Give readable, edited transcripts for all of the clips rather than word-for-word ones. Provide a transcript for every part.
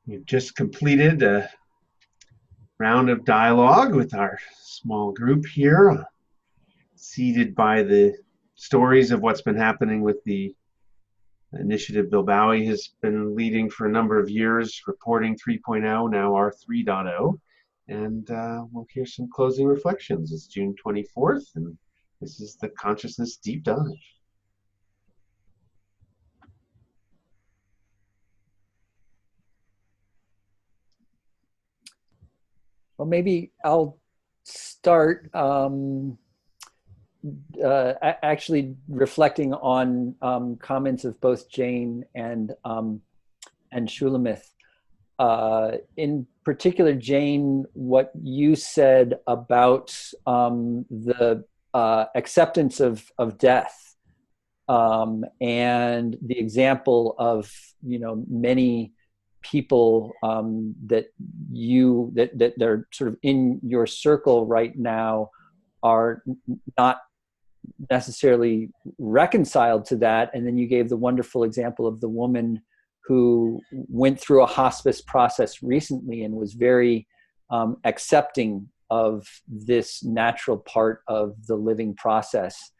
We've just completed a round of dialogue with our small group here, seated by the stories of what's been happening with the initiative Bill Bowie has been leading for a number of years, reporting 3.0, now r3.0. And we'll hear some closing reflections. It's June 24th, and this is the Consciousness Deep Dive. Well, maybe I'll start actually reflecting on comments of both Jane and Shulamith. In particular, Jane, what you said about the acceptance of death and the example of, many people that are sort of in your circle right now are not necessarily reconciled to that. And then you gave the wonderful example of the woman who went through a hospice process recently and was very accepting of this natural part of the living process.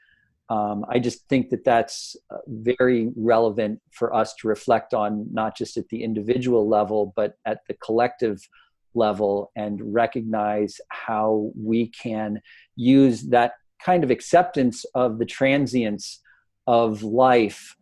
I just think that that's very relevant for us to reflect on, not just at the individual level, but at the collective level, and recognize how we can use that kind of acceptance of the transience of life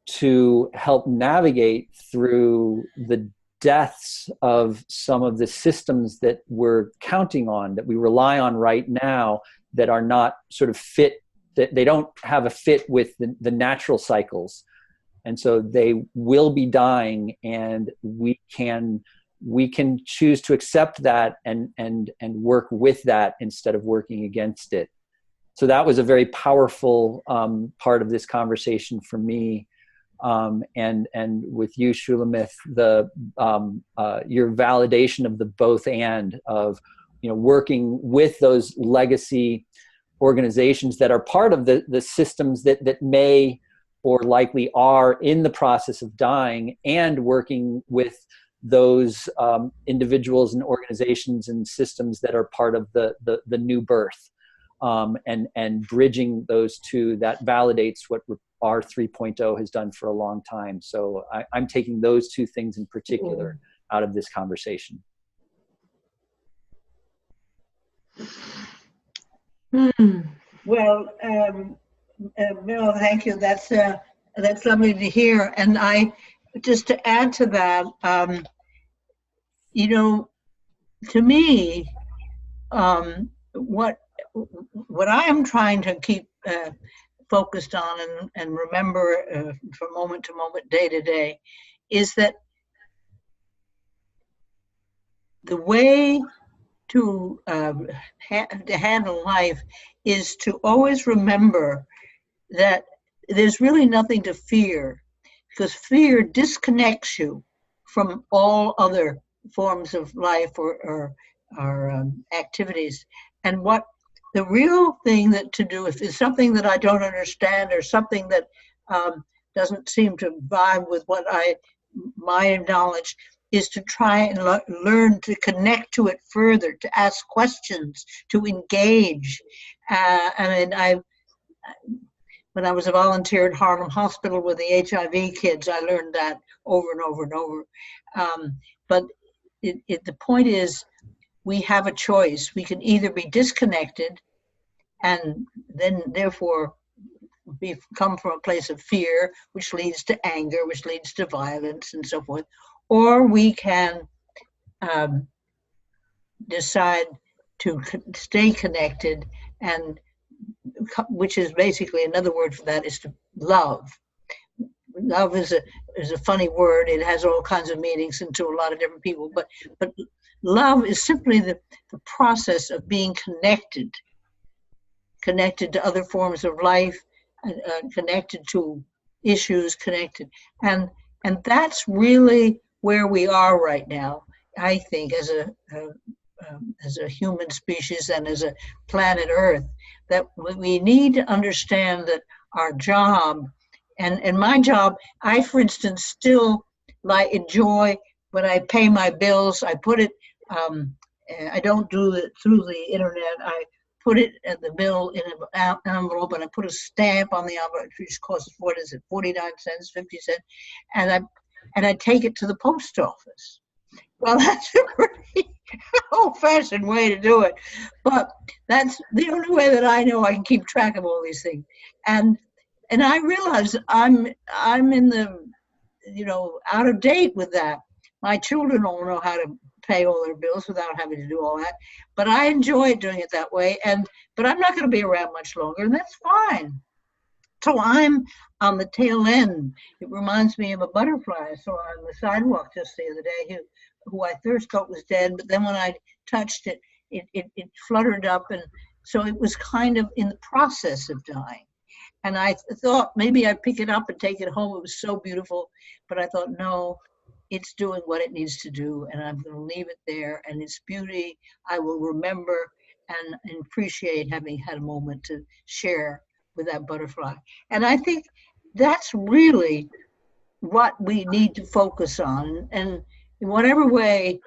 to help navigate through the deaths of some of the systems that we're counting on, that we rely on right now, that are not sort of fit, that they don't have a fit with the natural cycles. And so they will be dying, and we can choose to accept that and work with that instead of working against it. So that was a very powerful part of this conversation for me. And with you, Shulamith, your validation of the both and of, working with those legacy organizations that are part of the systems that may or likely are in the process of dying, and working with those individuals and organizations and systems that are part of the new birth, and bridging those two. That validates what r3.0 has done for a long time. So I'm taking those two things in particular out of this conversation. Well, Bill, thank you. That's lovely to hear. And I just to add to that, to me, what I am trying to keep focused on and remember from moment to moment, day to day, is that the way to handle life is to always remember that there's really nothing to fear, because fear disconnects you from all other forms of life or activities. And what the real thing that to do, if it's something that I don't understand or something that doesn't seem to vibe with my knowledge, is to try and learn to connect to it further, to ask questions, to engage. When I was a volunteer at Harlem Hospital with the HIV kids, I learned that over and over and over. But the point is, we have a choice. We can either be disconnected and then therefore come from a place of fear, which leads to anger, which leads to violence and so forth, or we can decide to stay connected, and which is basically another word for that is to love. Love is a funny word. It has all kinds of meanings into a lot of different people, but love is simply the process of being connected to other forms of life, connected to issues, and that's really where we are right now, I think, as a human species and as a planet Earth, that we need to understand that our job, and my job, I, for instance, still enjoy when I pay my bills, I put it, I don't do it through the internet. I put it at the bill in an envelope, and I put a stamp on the envelope, which costs, what is it, 49 cents, 50 cents, and I take it to the post office. Well, that's a pretty old-fashioned way to do it, but that's the only way that I know I can keep track of all these things. And I realize I'm in the, out of date with that. My children don't know how to pay all their bills without having to do all that, but I enjoy doing it that way. But I'm not going to be around much longer, and that's fine. So I'm on the tail end. It reminds me of a butterfly I saw on the sidewalk just the other day, who I first thought was dead, but then when I touched it, it fluttered up, and so it was kind of in the process of dying. And I thought maybe I'd pick it up and take it home. It was so beautiful, but I thought, no, it's doing what it needs to do, and I'm going to leave it there. And its beauty, I will remember and appreciate having had a moment to share with that butterfly. And I think that's really what we need to focus on. And in whatever way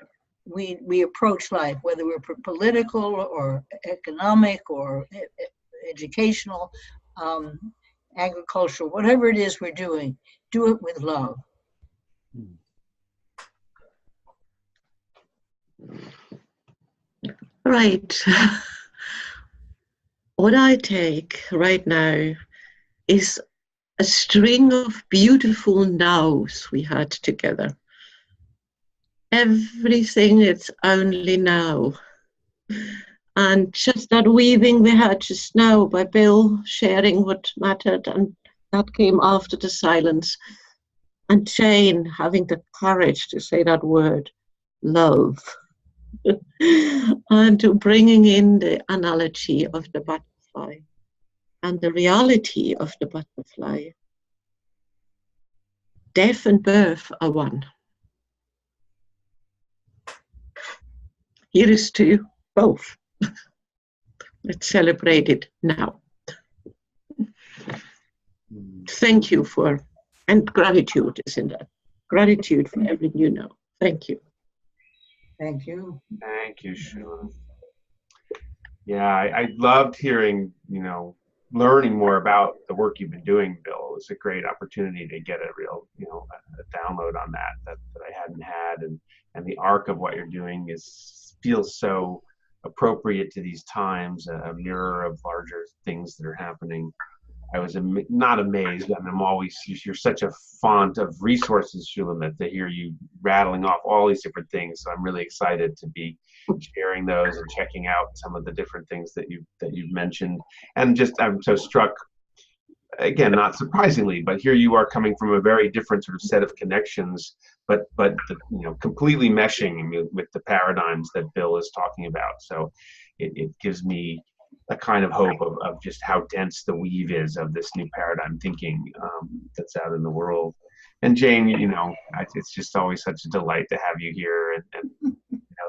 we approach life, whether we're political or economic or educational, agricultural, whatever it is we're doing, do it with love. Right. What I take right now is a string of beautiful nows we had together. Everything is only now. And just that weaving we had just now by Bill sharing what mattered, and that came after the silence. And Jane having the courage to say that word, love. And to bringing in the analogy of the butterfly and the reality of the butterfly. Death and birth are one. Here is to both. Let's celebrate it now. Thank you for, and gratitude is in that. Gratitude for everything you know. Thank you. Thank you. Thank you, Sheila. Yeah, I loved hearing, learning more about the work you've been doing, Bill. It was a great opportunity to get a real, a download on that I hadn't had, and the arc of what you're doing feels so appropriate to these times, a mirror of larger things that are happening. I was not amazed, and I'm always, you're such a font of resources, Shulamit, to hear you rattling off all these different things. So I'm really excited to be sharing those and checking out some of the different things that you've mentioned. And just, I'm so struck, again, not surprisingly, but here you are coming from a very different sort of set of connections, but completely meshing with the paradigms that Bill is talking about. So it gives me a kind of hope of just how dense the weave is of this new paradigm thinking that's out in the world. And Jane, it's just always such a delight to have you here. And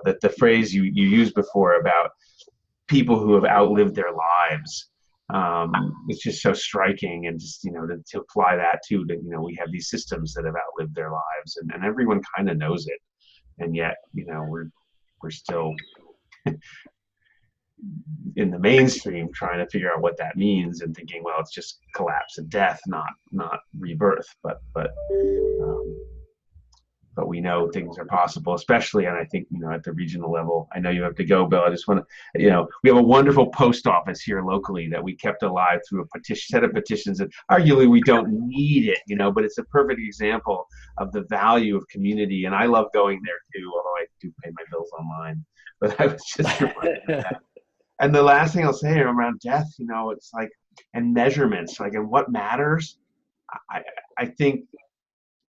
that the phrase you used before about people who have outlived their lives, it's just so striking. And just to apply that to we have these systems that have outlived their lives, and everyone kind of knows it, and yet we're still in the mainstream trying to figure out what that means and thinking, well, it's just collapse and death, not rebirth. But we know things are possible, especially, and I think at the regional level. I know you have to go, Bill. I just want to, we have a wonderful post office here locally that we kept alive through a set of petitions, and arguably we don't need it, but it's a perfect example of the value of community. And I love going there too, although I do pay my bills online. But I was just reminded of that. And the last thing I'll say around death, it's like, and measurements, like, and what matters. I think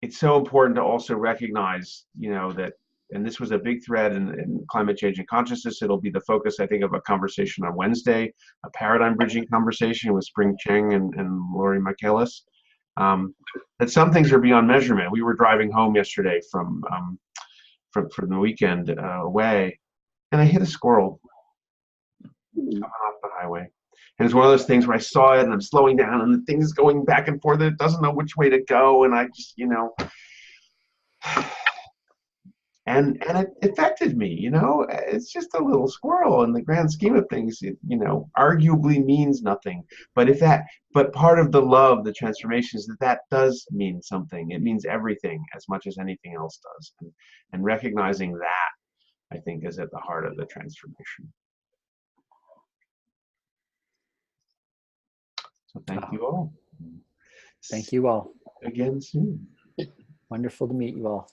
it's so important to also recognize, that, and this was a big thread in climate change and consciousness. It'll be the focus, I think, of a conversation on Wednesday, a paradigm bridging conversation with Spring Cheng and Lori Michaelis. That some things are beyond measurement. We were driving home yesterday from the weekend away, and I hit a squirrel coming off the highway. And it's one of those things where I saw it and I'm slowing down and the thing is going back and forth and it doesn't know which way to go. And I just, and it affected me. You know, it's just a little squirrel in the grand scheme of things. It, you know, arguably means nothing. But if that, but part of the love, the transformation is that that does mean something. It means everything as much as anything else does. And recognizing that, I think, is at the heart of the transformation. So thank you all. Thank you all. Again soon. Wonderful to meet you all.